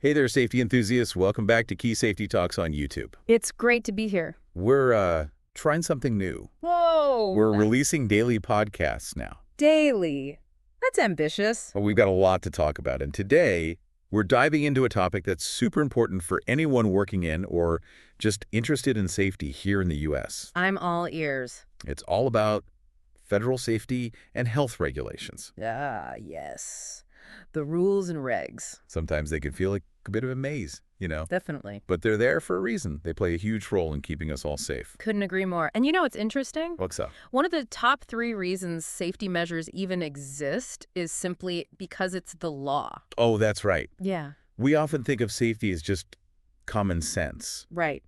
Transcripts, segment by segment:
Hey there, safety enthusiasts. Welcome back to Key Safety Talks on YouTube. It's great to be here. We're trying something new. Whoa! We're releasing daily podcasts now. Daily. That's ambitious. Well, we've got a lot to talk about, and today we're diving into a topic that's super important for anyone working in or just interested in safety here in the U.S. I'm all ears. It's all about federal safety and health regulations. Ah, yes. The rules and regs. Sometimes they can feel like a bit of a maze, Definitely. but they're there for a reason. They play a huge role in keeping us all safe. Couldn't agree more. And you know what's interesting? What's up? One of the top 3 reasons safety measures even exist is simply because it's the law. Oh, that's right. Yeah. We often think of safety as just common sense, Right.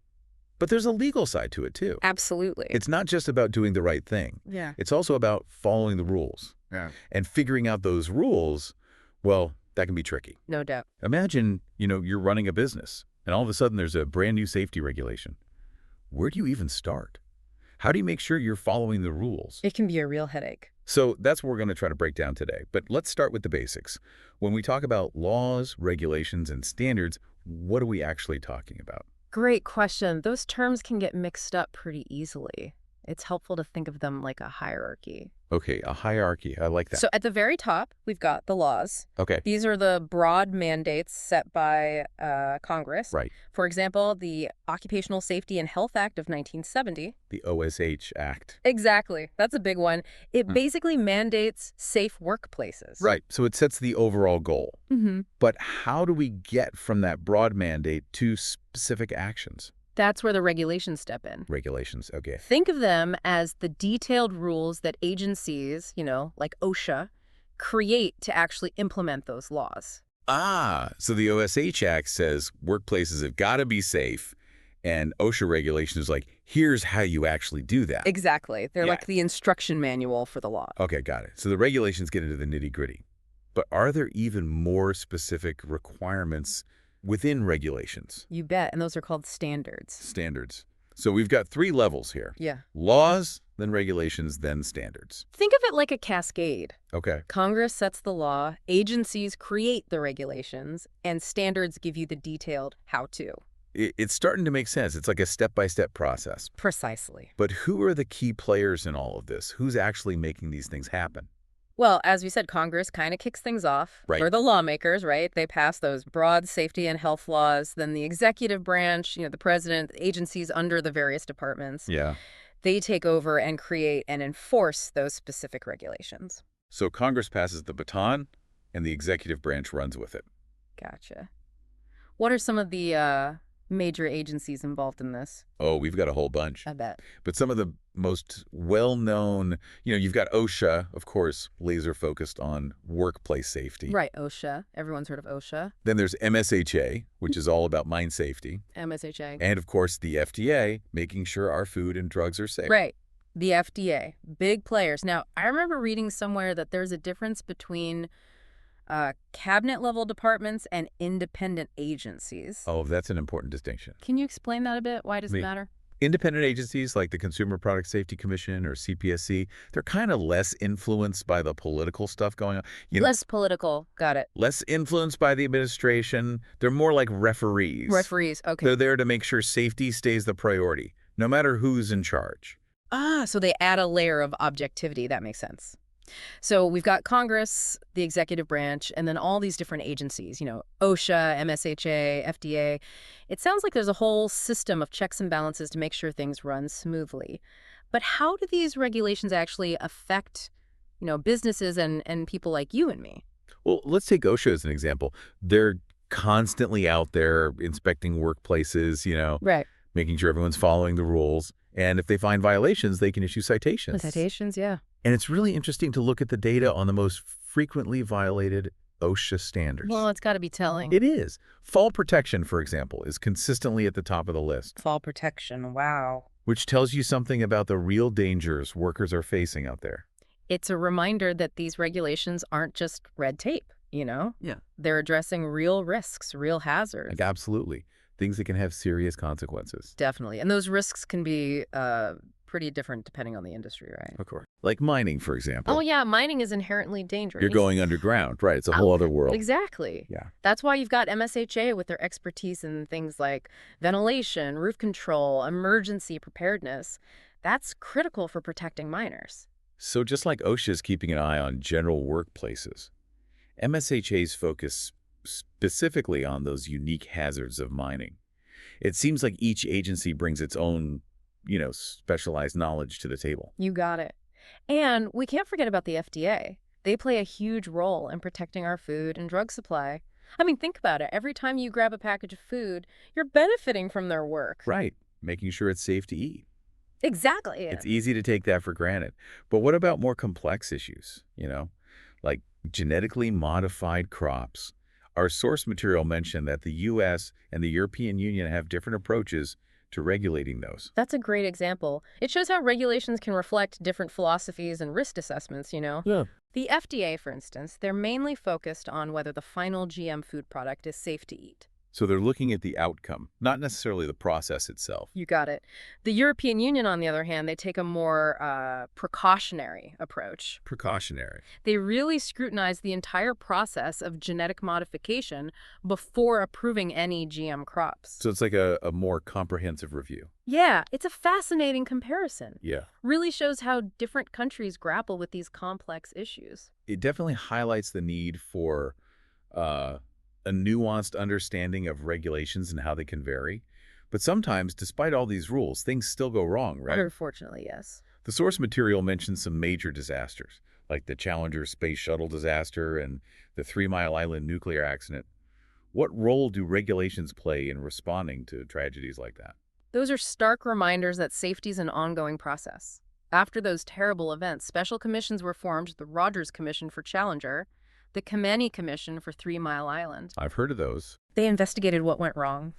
but there's a legal side to it too. Absolutely. It's not just about doing the right thing. Yeah. It's also about following the rules. Yeah. And figuring out those rules, well, that can be tricky. No doubt. Imagine, you're running a business and all of a sudden there's a brand new safety regulation. Where do you even start? How do you make sure you're following the rules? It can be a real headache. So that's what we're going to try to break down today. But let's start with the basics. When we talk about laws, regulations, and standards, what are we actually talking about? Great question. Those terms can get mixed up pretty easily. It's helpful to think of them like a hierarchy. Okay, a hierarchy. I like that. So at the very top, we've got the laws. Okay. These are the broad mandates set by Congress. Right. For example, the Occupational Safety and Health Act of 1970. The OSH Act. Exactly. That's a big one. It basically mandates safe workplaces. Right. So it sets the overall goal. Mm-hmm. But how do we get from that broad mandate to specific actions? That's where the regulations step in. Regulations. Okay. Think of them as the detailed rules that agencies, like OSHA, create to actually implement those laws. So the OSH Act says workplaces have got to be safe, and OSHA regulation is like, here's how you actually do that. Exactly. They're Yeah. like the instruction manual for the law. Okay, got it. So the regulations get into the nitty-gritty. But are there even more specific requirements within regulations? You bet. And those are called standards. Standards. So we've got 3 levels here. Yeah. Laws, then regulations, then standards. Think of it like a cascade. Okay. Congress sets the law, agencies create the regulations, and standards give you the detailed how-to. It's starting to make sense. It's like a step-by-step process. Precisely. But who are the key players in all of this? Who's actually making these things happen? Well, as we said, Congress kind of kicks things off. Right. They're the lawmakers, right? They pass those broad safety and health laws. Then the executive branch, the president, agencies under the various departments, Yeah. they take over and create and enforce those specific regulations. So Congress passes the baton, and the executive branch runs with it. Gotcha. What are some of the major agencies involved in this? Oh, we've got a whole bunch. I bet. But some of the most well-known, you've got OSHA, of course, laser-focused on workplace safety. Right, OSHA. Everyone's heard of OSHA. Then there's MSHA, which is all about mine safety. MSHA. And, of course, the FDA, making sure our food and drugs are safe. Right. The FDA. Big players. Now, I remember reading somewhere that there's a difference between cabinet-level departments and independent agencies. Oh, that's an important distinction. Can you explain that a bit? Why does it matter? Independent agencies like the Consumer Product Safety Commission or CPSC, they're kind of less influenced by the political stuff going on. Less political. Got it. Less influenced by the administration. They're more like referees. Referees. Okay. They're there to make sure safety stays the priority, no matter who's in charge. So they add a layer of objectivity. That makes sense. So we've got Congress, the executive branch, and then all these different agencies, OSHA, MSHA, FDA. It sounds like there's a whole system of checks and balances to make sure things run smoothly. But how do these regulations actually affect, businesses and people like you and me? Well, let's take OSHA as an example. They're constantly out there inspecting workplaces, Right. making sure everyone's following the rules. And if they find violations, they can issue citations. Citations, yeah. And it's really interesting to look at the data on the most frequently violated OSHA standards. Well, it's got to be telling. It is. Fall protection, for example, is consistently at the top of the list, Fall protection, wow. which tells you something about the real dangers workers are facing out there. It's a reminder that these regulations aren't just red tape, Yeah. They're addressing real risks, real hazards. Absolutely. Things that can have serious consequences. Definitely. And those risks can be pretty different depending on the industry, right? Of course. Like mining, for example. Oh, yeah, mining is inherently dangerous. You're going underground, right? It's a whole other world. Exactly. Yeah. That's why you've got MSHA with their expertise in things like ventilation, roof control, emergency preparedness. That's critical for protecting miners. So just like OSHA's keeping an eye on general workplaces, MSHA's focus specifically on those unique hazards of mining. It seems like each agency brings its own, specialized knowledge to the table. You got it. And we can't forget about the FDA. They play a huge role in protecting our food and drug supply. I mean, think about it. Every time you grab a package of food, you're benefiting from their work. Right. Making sure it's safe to eat. Exactly. It's easy to take that for granted. But what about more complex issues, like genetically modified crops? Our source material mentioned that the U.S. and the European Union have different approaches to regulating those. That's a great example. It shows how regulations can reflect different philosophies and risk assessments. Yeah. The FDA, for instance, they're mainly focused on whether the final GM food product is safe to eat. So they're looking at the outcome, not necessarily the process itself. You got it. The European Union, on the other hand, they take a more precautionary approach. Precautionary. They really scrutinize the entire process of genetic modification before approving any GM crops. So it's like a more comprehensive review. Yeah, it's a fascinating comparison. Yeah. Really shows how different countries grapple with these complex issues. It definitely highlights the need for a nuanced understanding of regulations and how they can vary. But sometimes, despite all these rules, things still go wrong, right? Unfortunately, yes. The source material mentions some major disasters, like the Challenger space shuttle disaster and the 3 Mile Island nuclear accident. What role do regulations play in responding to tragedies like that? Those are stark reminders that safety is an ongoing process. After those terrible events, special commissions were formed, the Rogers Commission for Challenger, the Kameni Commission for 3 Mile Island. I've heard of those. They investigated what went wrong,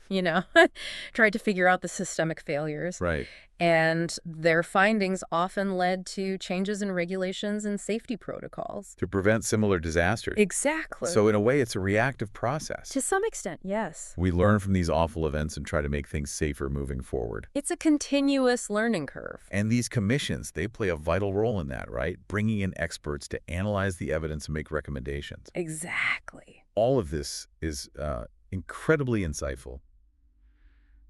tried to figure out the systemic failures. Right. And their findings often led to changes in regulations and safety protocols. To prevent similar disasters. Exactly. So in a way, it's a reactive process. To some extent, yes. We learn from these awful events and try to make things safer moving forward. It's a continuous learning curve. And these commissions, they play a vital role in that, right? Bringing in experts to analyze the evidence and make recommendations. Exactly. All of this is incredibly insightful.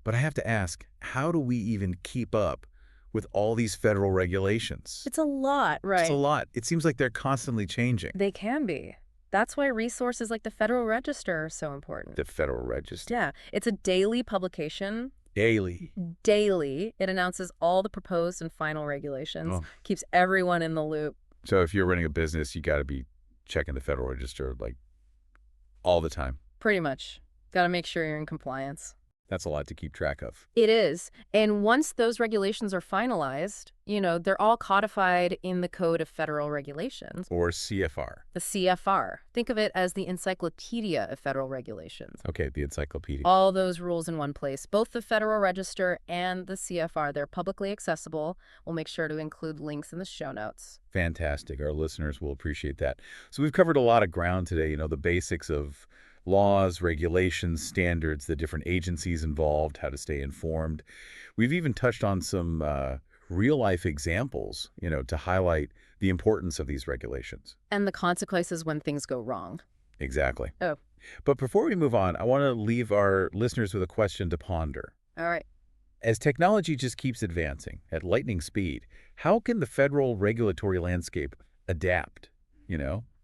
But I have to ask, how do we even keep up with all these federal regulations? It's a lot, right? It's a lot. It seems like they're constantly changing. They can be. That's why resources like the Federal Register are so important. The Federal Register. Yeah. It's a daily publication. Daily. Daily. It announces all the proposed and final regulations, keeps everyone in the loop. So if you're running a business, you got to be checking the Federal Register like all the time. Pretty much. Got to make sure you're in compliance. That's a lot to keep track of. It is. And once those regulations are finalized, they're all codified in the Code of Federal Regulations. Or CFR. The CFR. Think of it as the Encyclopedia of Federal Regulations. Okay, the encyclopedia. All those rules in one place. Both the Federal Register and the CFR, they're publicly accessible. We'll make sure to include links in the show notes. Fantastic. Our listeners will appreciate that. So we've covered a lot of ground today, the basics of laws, regulations, standards, the different agencies involved, how to stay informed. We've even touched on some real-life examples, to highlight the importance of these regulations. And the consequences when things go wrong. Exactly. Oh. But before we move on, I want to leave our listeners with a question to ponder. All right. As technology just keeps advancing at lightning speed, how can the federal regulatory landscape adapt,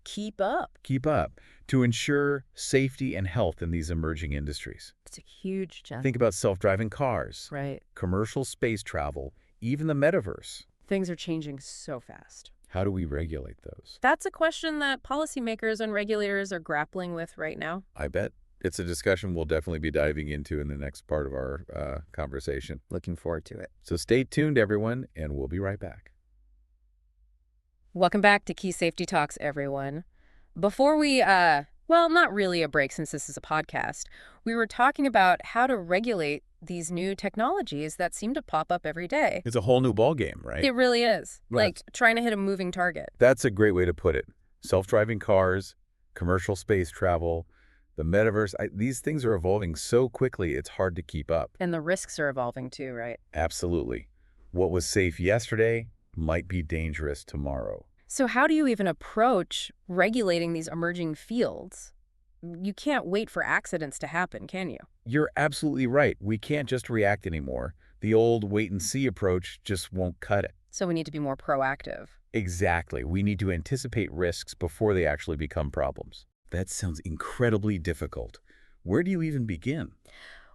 Keep up. keep up to ensure safety and health in these emerging industries? It's a huge challenge. Think about self-driving cars, Right. commercial space travel, even the metaverse. Things are changing so fast. How do we regulate those? That's a question that policymakers and regulators are grappling with right now. I bet it's a discussion we'll definitely be diving into in the next part of our conversation. Looking forward to it. So stay tuned, everyone, and we'll be right back. Welcome back to Key Safety Talks, everyone. Before we, not really a break since this is a podcast, we were talking about how to regulate these new technologies that seem to pop up every day. It's a whole new ballgame, right? It really is. Right. Like trying to hit a moving target. That's a great way to put it. Self-driving cars, commercial space travel, the metaverse, these things are evolving so quickly, it's hard to keep up. And the risks are evolving too, right? Absolutely. What was safe yesterday might be dangerous tomorrow. So how do you even approach regulating these emerging fields? You can't wait for accidents to happen, can you? You're absolutely right. We can't just react anymore. The old wait-and-see approach just won't cut it. So we need to be more proactive. Exactly. We need to anticipate risks before they actually become problems. That sounds incredibly difficult. Where do you even begin?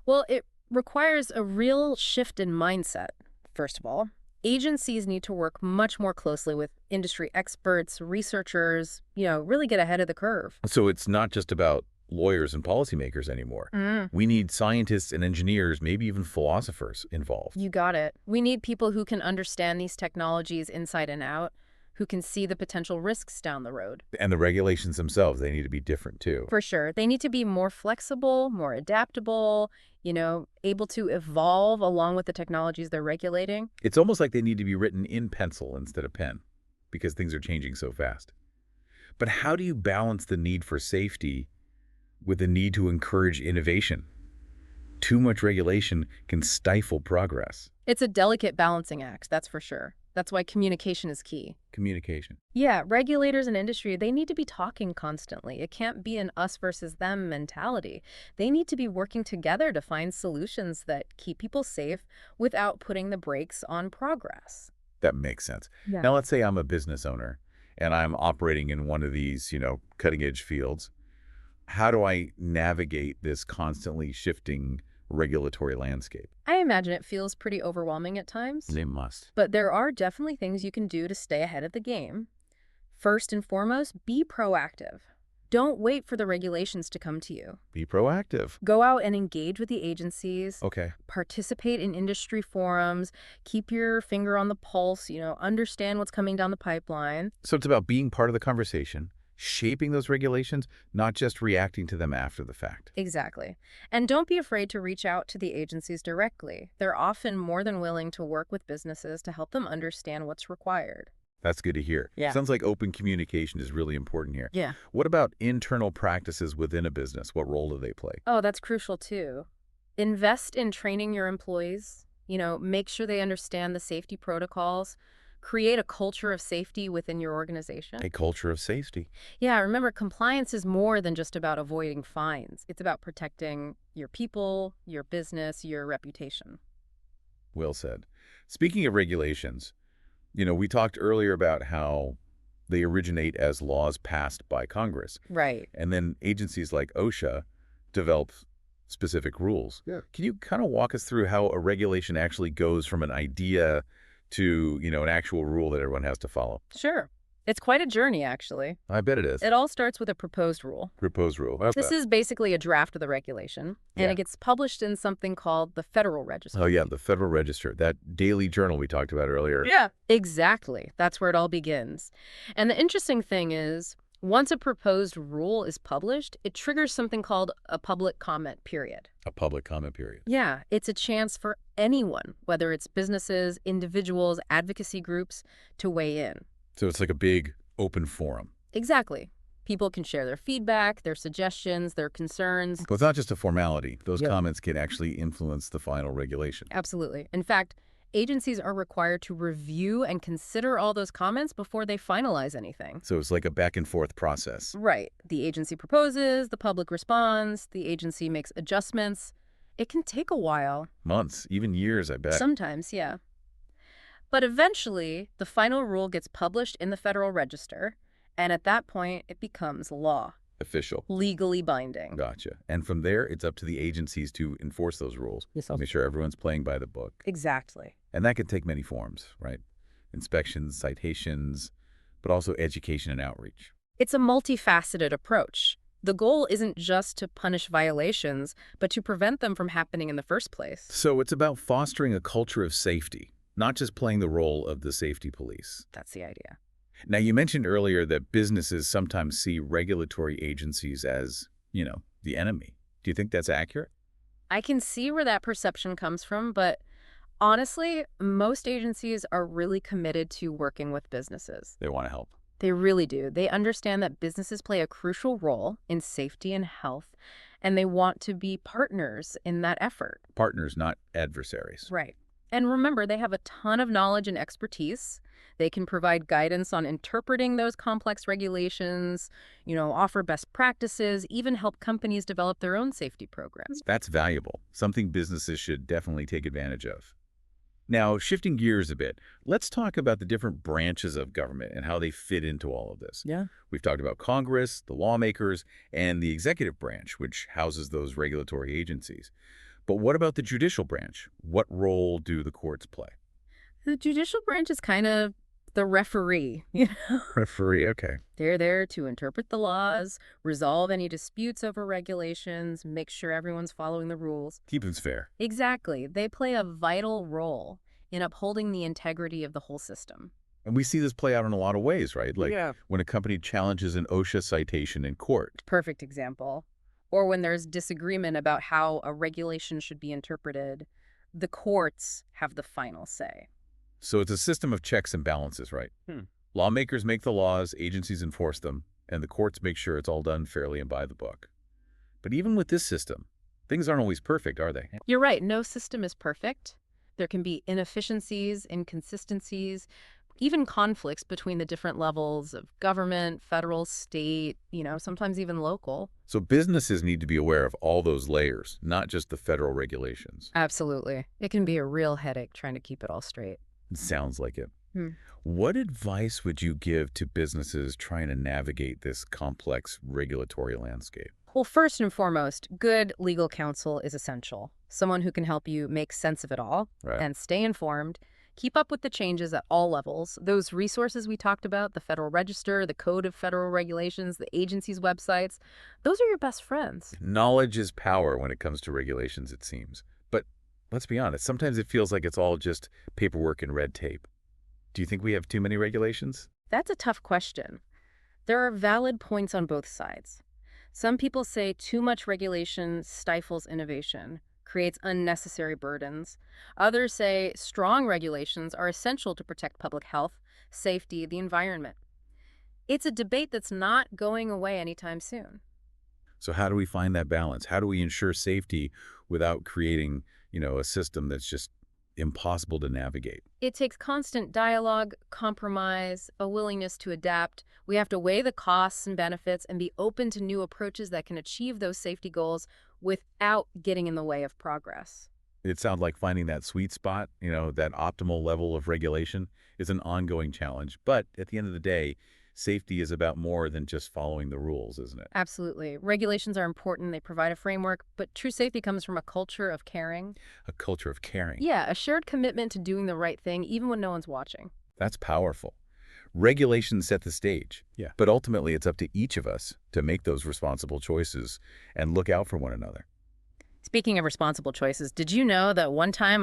Well, it requires a real shift in mindset, first of all. Agencies need to work much more closely with industry experts, researchers, really get ahead of the curve. So it's not just about lawyers and policymakers anymore. We need scientists and engineers, maybe even philosophers involved. You got it. We need people who can understand these technologies inside and out, who can see the potential risks down the road. And the regulations themselves, they need to be different too. For sure. They need to be more flexible, more adaptable, able to evolve along with the technologies they're regulating. It's almost like they need to be written in pencil instead of pen, because things are changing so fast. But how do you balance the need for safety with the need to encourage innovation? Too much regulation can stifle progress. It's a delicate balancing act, that's for sure. That's why communication is key. Communication. Yeah, regulators and industry, they need to be talking constantly. It can't be an us versus them mentality. They need to be working together to find solutions that keep people safe without putting the brakes on progress. That makes sense. Yeah. Now, let's say I'm a business owner and I'm operating in one of these, cutting-edge fields. How do I navigate this constantly shifting regulatory landscape? I imagine it feels pretty overwhelming at times. They must. But there are definitely things you can do to stay ahead of the game. First and foremost, be proactive. Don't wait for the regulations to come to you. Be proactive. Go out and engage with the agencies. Okay. Participate in industry forums. Keep your finger on the pulse, understand what's coming down the pipeline. So it's about being part of the conversation, shaping those regulations, not just reacting to them after the fact. Exactly. And don't be afraid to reach out to the agencies directly. They're often more than willing to work with businesses to help them understand what's required. That's good to hear. Yeah. Sounds like open communication is really important here. Yeah. What about internal practices within a business? What role do they play? Oh, that's crucial too. Invest in training your employees. Make sure they understand the safety protocols. Create a culture of safety within your organization. A culture of safety. Yeah, remember, compliance is more than just about avoiding fines. It's about protecting your people, your business, your reputation. Well said. Speaking of regulations, we talked earlier about how they originate as laws passed by Congress. Right. And then agencies like OSHA develop specific rules. Yeah. Can you kind of walk us through how a regulation actually goes from an idea to, an actual rule that everyone has to follow? Sure. It's quite a journey, actually. I bet it is. It all starts with a proposed rule. Proposed rule. How's This that? is basically a draft of the regulation, and Yeah. it gets published in something called the Federal Register. Oh, yeah, the Federal Register, that daily journal we talked about earlier. Yeah. Exactly. That's where it all begins. And the interesting thing is, once a proposed rule is published, it triggers something called a public comment period. A public comment period. Yeah, it's a chance for anyone, whether it's businesses, individuals, advocacy groups, to weigh in. So it's like a big open forum. Exactly. People can share their feedback, their suggestions, their concerns. So it's not just a formality. Those Yep. comments can actually influence the final regulation. Absolutely. In fact, agencies are required to review and consider all those comments before they finalize anything. So it's like a back and forth process. Right. The agency proposes, the public responds, the agency makes adjustments. It can take a while. Months, even years, I bet. Sometimes, yeah. But eventually, the final rule gets published in the Federal Register, and at that point, it becomes law, Official. legally binding. Gotcha. And from there, it's up to the agencies to enforce those rules. Yes, Make sure everyone's playing by the book. Exactly. And that can take many forms, right? Inspections, citations, but also education and outreach. It's a multifaceted approach. The goal isn't just to punish violations, but to prevent them from happening in the first place. So it's about fostering a culture of safety, not just playing the role of the safety police. That's the idea. Now, you mentioned earlier that businesses sometimes see regulatory agencies as, the enemy. Do you think that's accurate? I can see where that perception comes from, but honestly, most agencies are really committed to working with businesses. They want to help. They really do. They understand that businesses play a crucial role in safety and health, and they want to be partners in that effort. Partners, not adversaries. Right. And remember, they have a ton of knowledge and expertise. They can provide guidance on interpreting those complex regulations, offer best practices, even help companies develop their own safety programs. That's valuable, something businesses should definitely take advantage of. Now, shifting gears a bit, let's talk about the different branches of government and how they fit into all of this. Yeah. We've talked about Congress, the lawmakers, and the executive branch, which houses those regulatory agencies. But what about the judicial branch? What role do the courts play? The judicial branch is kind of the referee. Referee, okay. They're there to interpret the laws, resolve any disputes over regulations, make sure everyone's following the rules. Keep things fair. Exactly. They play a vital role in upholding the integrity of the whole system. And we see this play out in a lot of ways, right? Like Yeah. when a company challenges an OSHA citation in court. Perfect example. Or when there's disagreement about how a regulation should be interpreted, the courts have the final say. So it's a system of checks and balances, right? Hmm. Lawmakers make the laws, agencies enforce them, and the courts make sure it's all done fairly and by the book. But even with this system, things aren't always perfect, are they? You're right, no system is perfect. There can be inefficiencies, inconsistencies, even conflicts between the different levels of government, federal, state, sometimes even local. So businesses need to be aware of all those layers, not just the federal regulations. Absolutely. It can be a real headache trying to keep it all straight. It sounds like it. Hmm. What advice would you give to businesses trying to navigate this complex regulatory landscape? Well, first and foremost, good legal counsel is essential. Someone who can help you make sense of it all Right. and stay informed. Keep up with the changes at all levels. Those resources we talked about, the Federal Register, the Code of Federal Regulations, the agency's websites, those are your best friends. Knowledge is power when it comes to regulations, it seems. But let's be honest, sometimes it feels like it's all just paperwork and red tape. Do you think we have too many regulations? That's a tough question. There are valid points on both sides. Some people say too much regulation stifles innovation, creates unnecessary burdens. Others say strong regulations are essential to protect public health, safety, the environment. It's a debate that's not going away anytime soon. So how do we find that balance? How do we ensure safety without creating, a system that's just impossible to navigate? It takes constant dialogue, compromise, a willingness to adapt. We have to weigh the costs and benefits and be open to new approaches that can achieve those safety goals without getting in the way of progress. It sounds like finding that sweet spot, that optimal level of regulation is an ongoing challenge. But at the end of the day, safety is about more than just following the rules, isn't it? Absolutely. Regulations are important. They provide a framework, but true safety comes from a culture of caring. A culture of caring. Yeah, a shared commitment to doing the right thing, even when no one's watching. That's powerful. Regulations set the stage. Yeah. But ultimately, it's up to each of us to make those responsible choices and look out for one another. Speaking of responsible choices, did you know that one time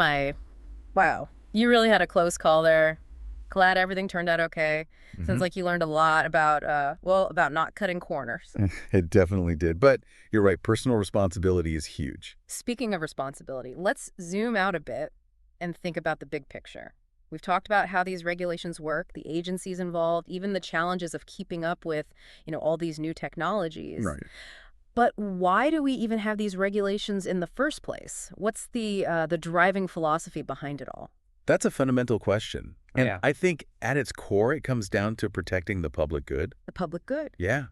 wow, you really had a close call there. Glad everything turned out okay. Sounds like you learned a lot about, about not cutting corners. It definitely did. But you're right, personal responsibility is huge. Speaking of responsibility, let's zoom out a bit and think about the big picture. We've talked about how these regulations work, the agencies involved, even the challenges of keeping up with, all these new technologies. Right. But why do we even have these regulations in the first place? What's the driving philosophy behind it all? That's a fundamental question. And Yeah. I think at its core, it comes down to protecting the public good. The public good. Yeah.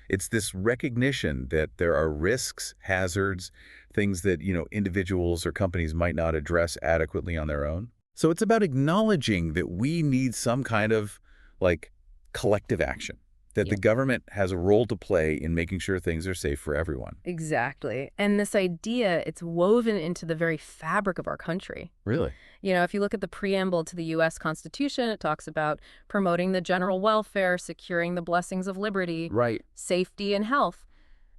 It's this recognition that there are risks, hazards, things that, individuals or companies might not address adequately on their own. So it's about acknowledging that we need some kind of, collective action, that Yeah. the government has a role to play in making sure things are safe for everyone. Exactly. And this idea, it's woven into the very fabric of our country. Really? If you look at the preamble to the U.S. Constitution, it talks about promoting the general welfare, securing the blessings of liberty, Right. safety, and health.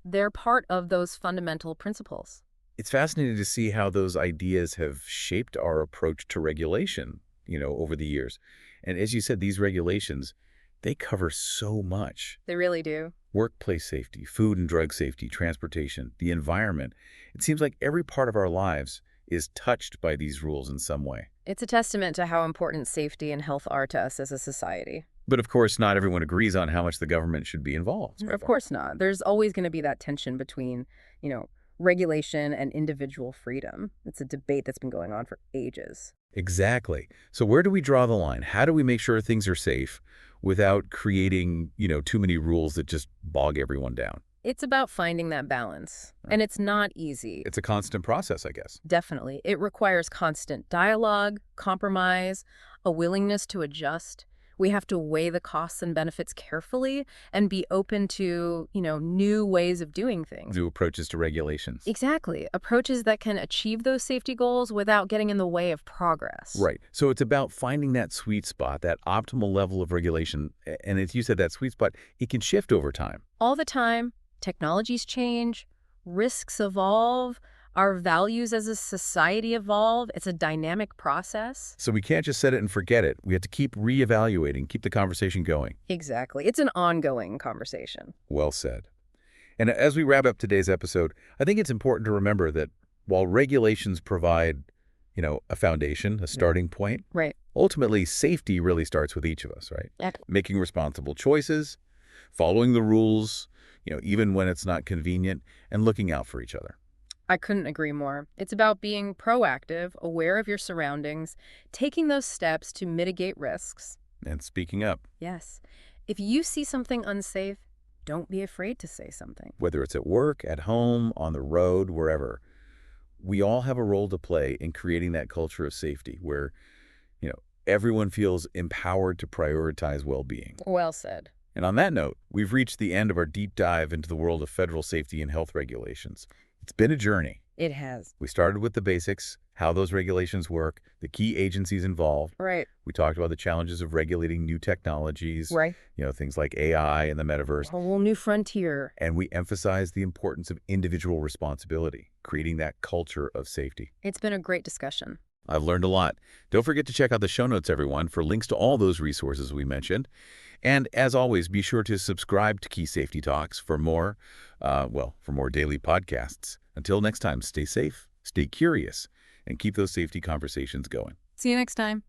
They're part of those fundamental principles. It's fascinating to see how those ideas have shaped our approach to regulation, over the years. And as you said, these regulations, they cover so much. They really do. Workplace safety, food and drug safety, transportation, the environment. It seems like every part of our lives is touched by these rules in some way. It's a testament to how important safety and health are to us as a society. But of course, not everyone agrees on how much the government should be involved. Of course not. There's always going to be that tension between, regulation and individual freedom. It's a debate that's been going on for ages. Exactly. So where do we draw the line? How do we make sure things are safe without creating, too many rules that just bog everyone down? It's about finding that balance, Right. and it's not easy. It's a constant process, I guess. Definitely. It requires constant dialogue, compromise, a willingness to adjust. We have to weigh the costs and benefits carefully and be open to, new ways of doing things. New approaches to regulations. Exactly. Approaches that can achieve those safety goals without getting in the way of progress. Right. So it's about finding that sweet spot, that optimal level of regulation. And as you said, that sweet spot, it can shift over time. All the time, technologies change, risks evolve, our values as a society evolve. It's a dynamic process. So we can't just set it and forget it. We have to keep reevaluating, keep the conversation going. Exactly. It's an ongoing conversation. Well said. And as we wrap up today's episode, I think it's important to remember that while regulations provide, a foundation, a starting point, Right. ultimately safety really starts with each of us, right? Yeah. Making responsible choices, following the rules, even when it's not convenient, and looking out for each other. I couldn't agree more. It's about being proactive, aware of your surroundings, taking those steps to mitigate risks. And speaking up, Yes. If you see something unsafe, don't be afraid to say something. whether it's at work, at home, on the road, wherever, we all have a role to play in creating that culture of safety where, everyone feels empowered to prioritize well-being. Well said. And on that note, we've reached the end of our deep dive into the world of federal safety and health regulations. It's been a journey. It has. We started with the basics, how those regulations work, the key agencies involved. Right. We talked about the challenges of regulating new technologies, Right. things like AI and the metaverse. A whole new frontier. And we emphasized the importance of individual responsibility, creating that culture of safety. It's been a great discussion. I've learned a lot. Don't forget to check out the show notes, everyone, for links to all those resources we mentioned. And as always, be sure to subscribe to Key Safety Talks for more, for more daily podcasts. Until next time, stay safe, stay curious, and keep those safety conversations going. See you next time.